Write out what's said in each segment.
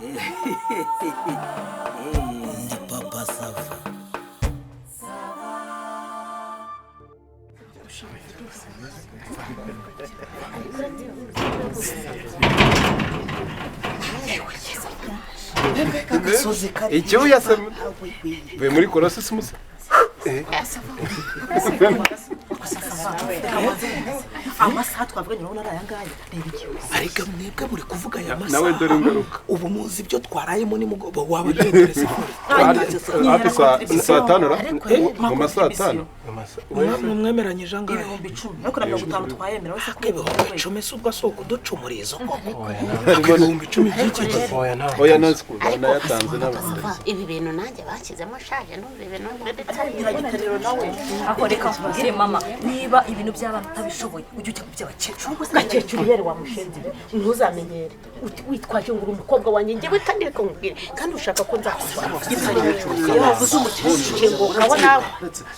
Ndi papa sava. Icyo uyasema ve muri korosisi musa amasaha twavuganye urabona ari aya ngaya reba igihe Ariko mwebwe muri kuvuga aya masaha. nawe dore ngaruka Ubu muzi ibyo twarayemo nimugoroba waba ndengereza hafi saa tanu ra mu masaa atanu mwemeranyije angahe? ibihumbi 10 ariko na 50 twayemera wese ko Ibihumbi 10 si ubwo soko ducumurizo koko. Ibihumbi 10 by'iki gihe. oya nasi kuzana yatanze n'abandi ibi bintu nanjye bashyizemo shaje numva ibintu gitariro nawe aho reka nkubwire mama niba ibintu by'abana utabishoboye ujye ujya kuby'abakecuru gakecuru yere wa mushenzi ntuzamenyere witwaje ngo uri umukobwa wanjye njyewe kandi reka nkubwire kandi ushaka ko nzakubona iyo wavuze umukecuru ngo ukaba nawe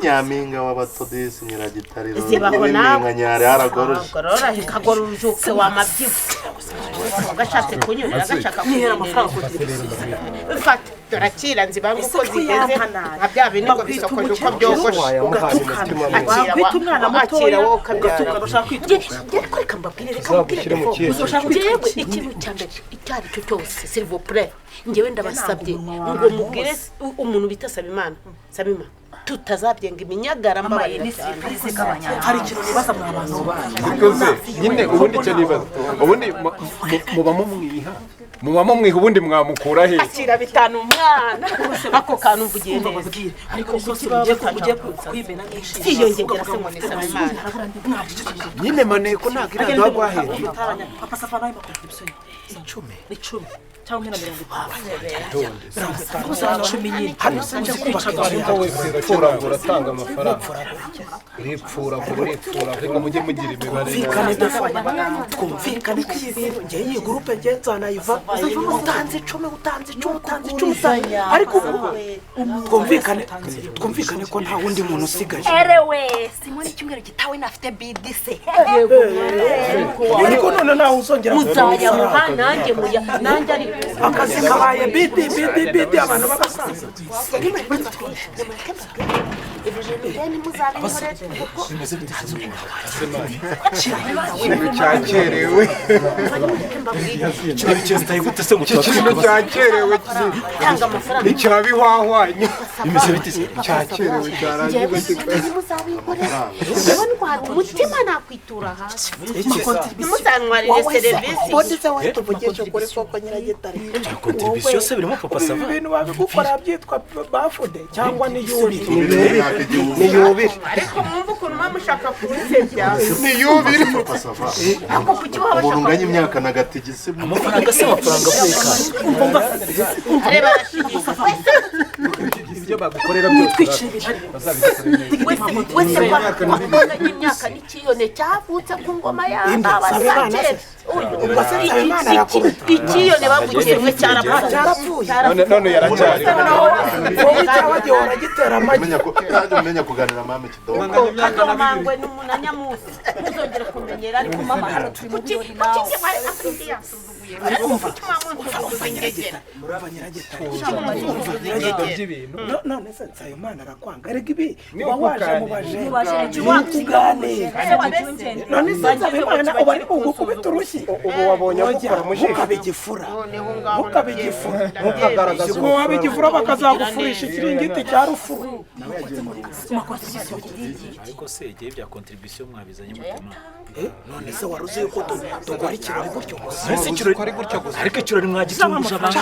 nyampinga w'abatodisi nyiragitariro zibaho nawe nyare haragoroshe kagororujuke wamabyibushye ugashatse kunyura agashaka kunyura amafaranga kugira fata dorakira nzibangu ko zigeze nka bya bintu ngo bisokoje uko byogoshe wakwita umwana mutoya ugatukana ushaka kwitwisha reka mbabwire reka mbabwire uzoshaka njyewe ikintu cya mbere icyo ari cyo cyose s'il vous plaît njyewe ndabasabye ngo mubwire umuntu bita Sabimana tutazabyenga iminyagara mbabarira cyane hari ikintu nibaza mu abantu bikoze nyine ubundi cyo nibaza ubundi mubamo mwiha ubundi mwamukura he akira bitanu umwana ako kantu mvugiye neza ariko kugiye kwibena n'ishije yiyongera se ngo ni Sabimana Nyine maneko ntabwo irado agwahere. papa safana y'amakuru 10 cyangwa 50 Hano sanje kubaka ngo wese urapfuragura atanga amafaranga uripfura reka mujye mugira imibare Twumvikane dafanya twumvikane ko ibintu ngiye iyi groupe ngiye nzanayiva utanze 10 ariko twumvikane ko nta wundi muntu usigaye. erewe simoni cyumweru gitawe nafite bidise Ariko none naho uzongera muzaya muhana nanjye ari akazi kabaye bidi abantu bagasaza. ikintu cyakerewe tanga amafaranga icyabihwahwanya cyakerewe cyarangiza umutima nakwitura hasi nimuzanwarire serivisi Bodize we tuvugisha kuri koko nyiragitari. Contribution se birimo papa sava. Ibintu babigukora byitwa bafude cyangwa ni yubiri. ariko mwumva ukuntu mushaka kubisebya niyubire ako kuki waba umuntu unganya imyaka na gatigisi Amafaranga se amafaranga reba arashigisha ibyo bagukorera byose wese kwa imyaka n'ikiyone cyavutse ku ngoma y'abasakere ikiyone bagukirwe cyarapfuye none yaracyari umenya kuganira mama kidogo kadomangwe n'umunanyamusi muzongera kumenyera ariko mama hano turi mu birori nawe none se Nsabimana arakwanga ariko ibi waje mubaje none se Nsabimana uba ari gukubita urushyi ubu wabonye gukora mujyi mukabigifura mukagaragaza ko wabigifura bakazagufurisha ikiringiti cya rufuru. ariko se igihe bya contribution mwabizanye mutema. None se waruzi yuko dukora ikirori gutyo gusa. Ese ikirori ariko ikirori mwagitunguje abantu.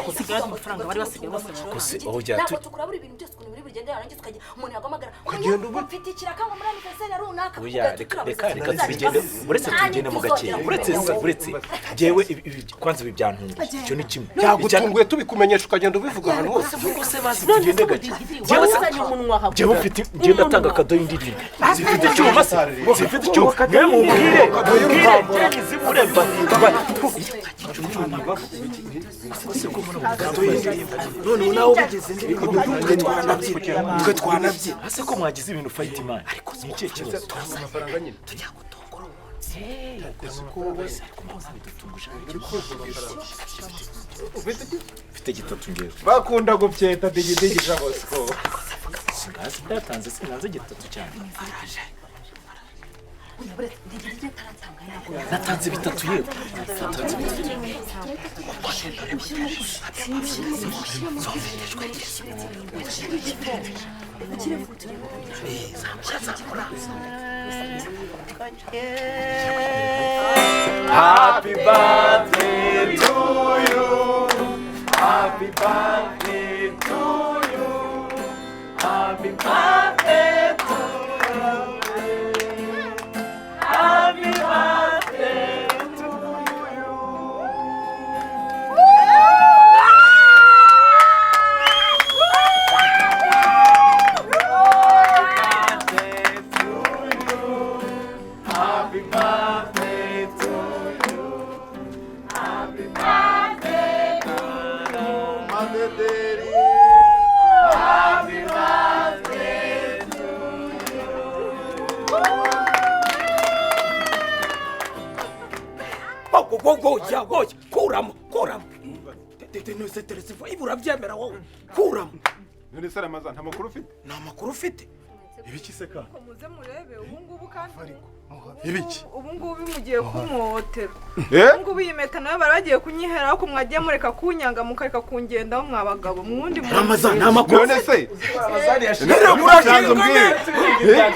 kusigara amafaranga bari basigaye bose Kose oya tu tukurabura ibintu byose ukuntu biri bugende yarangiza ukajya umuntu yagamagara Kugenda ubu mfite ikiraka muri anniversaire runaka oya reka tubigende uretse tugende mu gake uretse jewe kwanza ibi byantunguye cyo ni kimwe byagutunguye tubikumenyesha ukagenda ubivuga ahantu hose bose bazi tugende gake jewe mfite ngenda tanga kado y'indirimbo zifite icyuma zifite icyuma mwe mubwire zimuremba none nawe ubigeze twe twanabye ase ko mwagize ibintu fight man ariko ni cyo kibazo amafaranga nyine tujya gutongora ufite gitatu ngewe bakunda gupyeta digidigi Bosco singazi ndatanze sinanze gitatu cyane natanze bitatu yewe natanze bitatu Happy birthday to you. Happy birthday to you. Happy birthday to you. Happy birthday to you. Happy birthday to you. Happy birthday to you. Madederi. Happy birthday to you. Goya kuramo tete no se telefone ibura byemera wowe kuramo None se Ramazan nta makuru ufite? nta makuru ufite ibiki se ka muze murebe ubungubu kandi ibiki ubungubu mugiye kumuhotera Eh? ubungubu iyi meta nayo baragiye kunyihera ko mwagiye mureka kunyanga mukareka kungendaho mwabagabo mwundi Ramazan nta makuru None se urashinzwe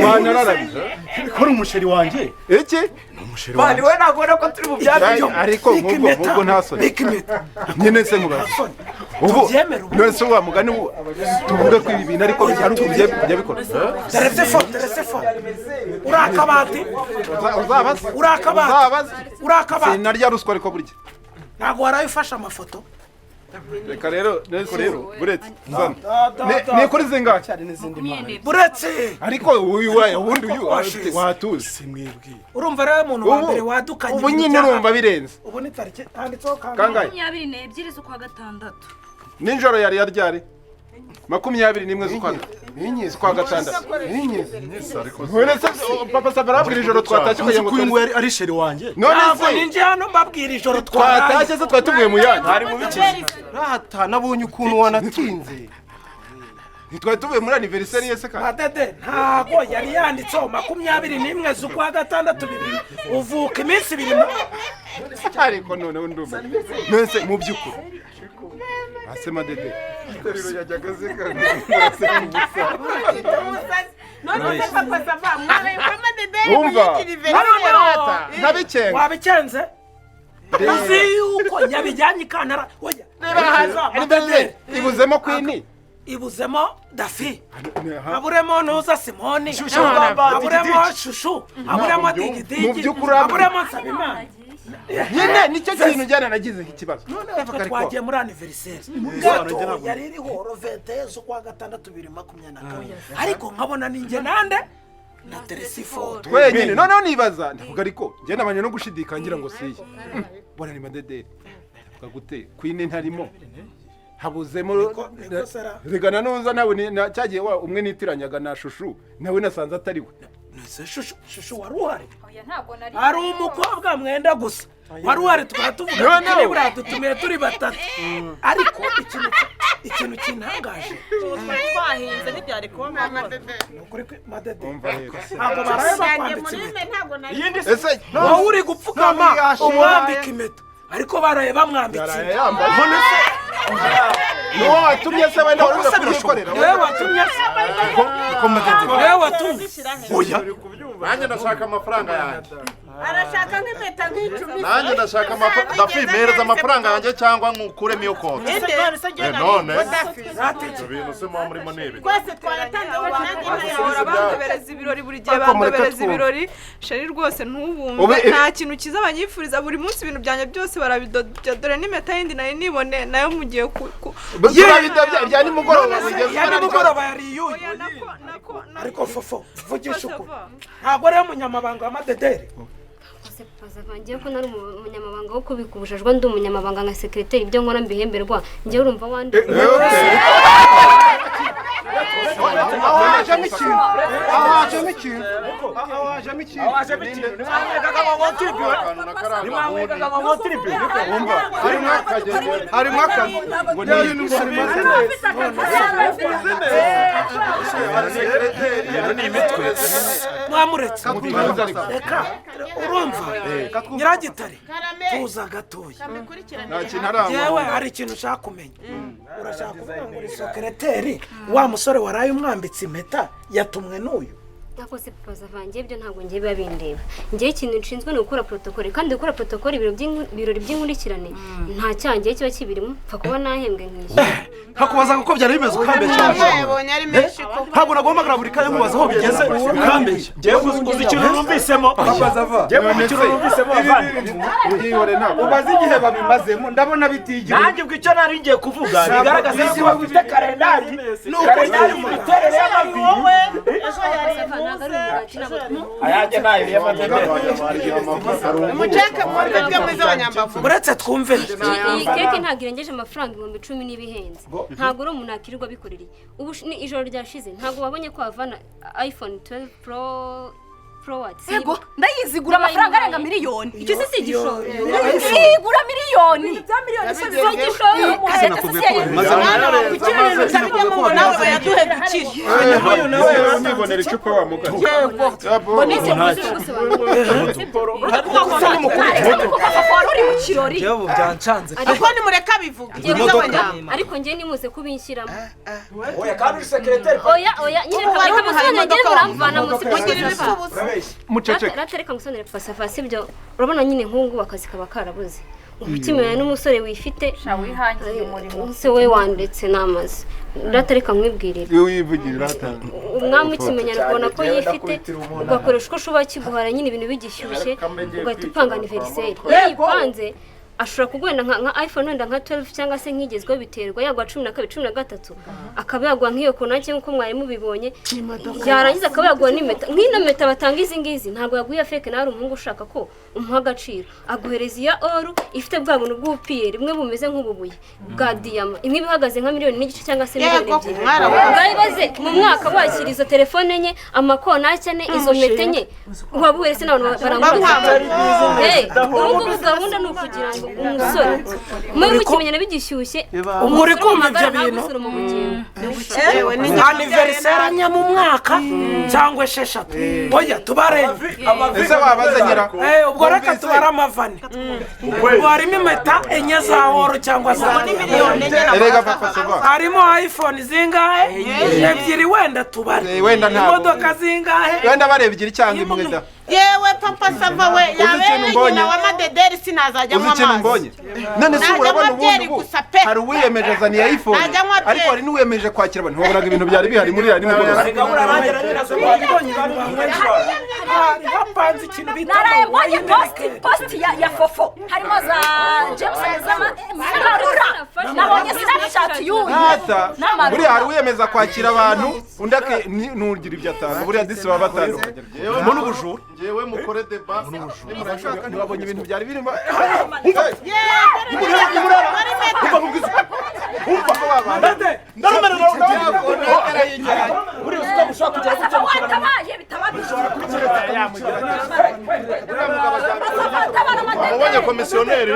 wanararabije ko umusheri wanje iki? umusheri bani we nagora ko turi mu byabyo ariko nkubwo nta soni nyine se mubaza ubu none se wa mugani tuvuge ko ibi bintu ariko ari ukujya bikora telefone urakabati uzabaza sinarya ruswa ariko burya ntago warayifasha amafoto reka rero buretse nzana ni kuri zingahe cyane n'izindi mpano buretse ariko ubundi uyu watuzi simwibwiye urumva rero umuntu wa mbere wadukanye ubu nyine urumva birenze ubu ni tariki handitseho kangahe 22 z'ukwa gatandatu ninjoro yari yaryari 21 z'ukwa gatandatu none se papa Savara abwira ijoro twatashye kugira ngo uyu nguyu ari sheri wanje none ntabwo se ninjye hano mbabwira ijoro twatashye se twari tuvuye mu yandi hari mu biki Rata nabonye ukuntu wanatinze. ntitwari tuvuye muri anniversaire yese kandi Madede ntago yari yanditseho 21 z'ukwa gatandatu bibiri uvuka iminsi ibiri ariko noneho ndumva none se mu by'ukuri ase Madede teriro yajyaga zika none se papa Sava mwana mama Dede umva nabikenze wabikenze uzi yuko nyabijyanye ikantara oya Madede ibuzemo kwini ibuzemo Dafi aburemo Nuza Simoni aburemo Shushu aburemo Digidigi aburemo Nsabimana nyine nicyo kintu njyana nagize ikibazo none twagiye muri anniversaire gato yari iriho rovete z'ukwa gatandatu 2024 ariko nkabona ninjye nande na telefone twenyine noneho nibaza ndavuga ariko njye nabanye no gushidikangira ngo siye bona ni Madede ndavuga gute kwine ntarimo habuzemo regana nuza nawe cyagiye umwe nitiranyaga na Shushu nawe nasanze atari we nese Shushu wari uhari ari umukobwa mwenda gusa wari uhari tukatuvuga kuri buriya dutumiye turi batatu ariko ikintu kintangaje twahinze ntibyari kuba mama Dede ukuri Madede ntabwo barakwambitse iyindi ese wowe uri gupfukama umwambika impeta ariko baraye bamwambitse none se niwo watumye se wenda wari kubyikorera wewe watumye Ko Madede. wewe watumye Oya. Nanjye ndashaka amafaranga yanjye. arashaka nk'impeta nk'icumi Nanjye ndashaka amafaranga. Dafi mereza amafaranga yanjye cyangwa nkukuremo iyo konti. None. Ibyo bintu se muba murimo nibi. twese twaratanze bahora bandebereza ibirori buri gihe bandebereza ibirori sheri rwose ntubumve nta kintu kiza banyifuriza buri munsi ibintu byanjye byose barabidodya dore n'impeta yindi nari nibone nayo mugiye bya nimugoroba yari iyuyu ariko fofo vugisha uko ntabwo ari umunyamabanga wa Madederi ngiye ko nari umunyamabanga wo kubika ubujajwa ndi umunyamabanga nka sekreteri ibyo nkora mbihemberwa njye urumva wandi hajemo ikintu hajemo ikintu hajemo ikintu harimo akazi ngo ni ibintu bimaze mwamuretse reka urumva nyiragitare tuza gatoya yewe hari ikintu ushaka kumenya urashaka kuvuga ngo uri sekereteri wa musore waraye umwambitse impeta yatumwe n'uyu nakoze papa vanjye ibyo ntabwo ngiye biba bindeba ngiye ikintu nshinzwe ni gukora protokole kandi gukora protokole ibirori by'inkurikirane nta cyangiye kiba kibirimo pfa kuba nahembwe nk'ishyura hakubazaga uko byari bimeze ukambeshya ntabwo nagombaga buri kanya mubaza aho bigeze ukambeshya ngewe uzi ikintu numvisemo ngewe ikintu numvisemo ubaze igihe babimazemo ndabona bitigira nanjye ubwo icyo nari ngiye kuvuga bigaragaza ko bafite kalendari mu miterere y'amavi ayanjye nayo y'amadederi umuceke mwebwe mwiza abanyambavu uretse twumve iyi keke ntabwo irengeje amafaranga 10,000 n'ibihenze ntabwo uri umuntu akirirwa bikorera ubu ijoro ryashize ntabwo wabonye ko havana iPhone 12 Pro Watts ego ndayizigura amafaranga arenga miliyoni icyo si igishoro igura miliyoni bya miliyoni si igishoro nawe bayaduhe dukiri nawe nibonera icupa wa mugabo bonise yewe byancanze ariko nimureka bivuga ariko ngiye nimuze kubinshyiramo oya kandi uri sekereteri oya nyine reka musone ngere muramvana mu muceceke ratereka musonere fasafasi ibyo urabona nyine nk'ungu akazi kaba karabuze ubutimenya n'umusore wifite wihangiye umurimo se we wandetse namaze ratereka mwibwirira iyo wivugirira atanga umwami ukimenya kubona ko yifite ugakoresha uko ushobora kiguhara nyine ibintu bigishyushye ugahita upanga anniversaire iyo yipanze ashobora kugwenda nka iPhone wenda nka 12 cyangwa se nkigezweho biterwa yagwa 12 13 akaba yagwa nk'iyo konake nkuko mwari mubibonye yarangiza akaba yagwa n'imeta nk'ino meta batanga izi ngizi ntabwo yaguye fake na ari umuhungu ushaka ko umuha agaciro aguhereza iya oru ifite bwa buntu bw'upiye rimwe bumeze nk'ububuye bwa diamond imwe bihagaze nka miliyoni n'igice cyangwa se miliyoni 2 baribaze mu mwaka wakiriza telefone enye amakonake ane izo meta enye wabuhere se n'abantu baranguza ubu gahunda ni ukugira ngo umusore muri kumenyana bigishyushye muri kumva ibyo bintu anniversaire nya mu mwaka cyangwa 6 oya tubarenze ese wabazanyira ubwo reka tubara amavane ubwo harimo impeta enye za oro cyangwa za erega papa sava harimo iPhone zingahe ebyiri wenda tubare wenda ntabwo imodoka zingahe wenda bare ebyiri cyangwa imwe da yewe papa sava we yabereye nyina wa madederi sinazajya mu amazi none se urabona ubundi hari uwiyemeje azaniye iPhone ariko hari n'uwiyemeje kwakira abantu wabonaga ibintu byari bihari muri ari nimugoroba hapanze ikintu bita narayibonye post ya fofo harimo za James zama nabonye Snapchat y'uyu hata buri hari uwiyemeza kwakira abantu undi nugira ibyo atanga buri disi baba batandukanye umuntu ubujura ngewe mukore deba nibabonye ibintu byari birimo wabonye komisiyoneri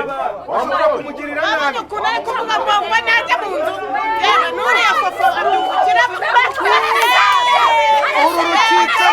wamugirira nabi kunari kuvuga ngo najya mu nzu nuriya fofo abyukira uru rukitse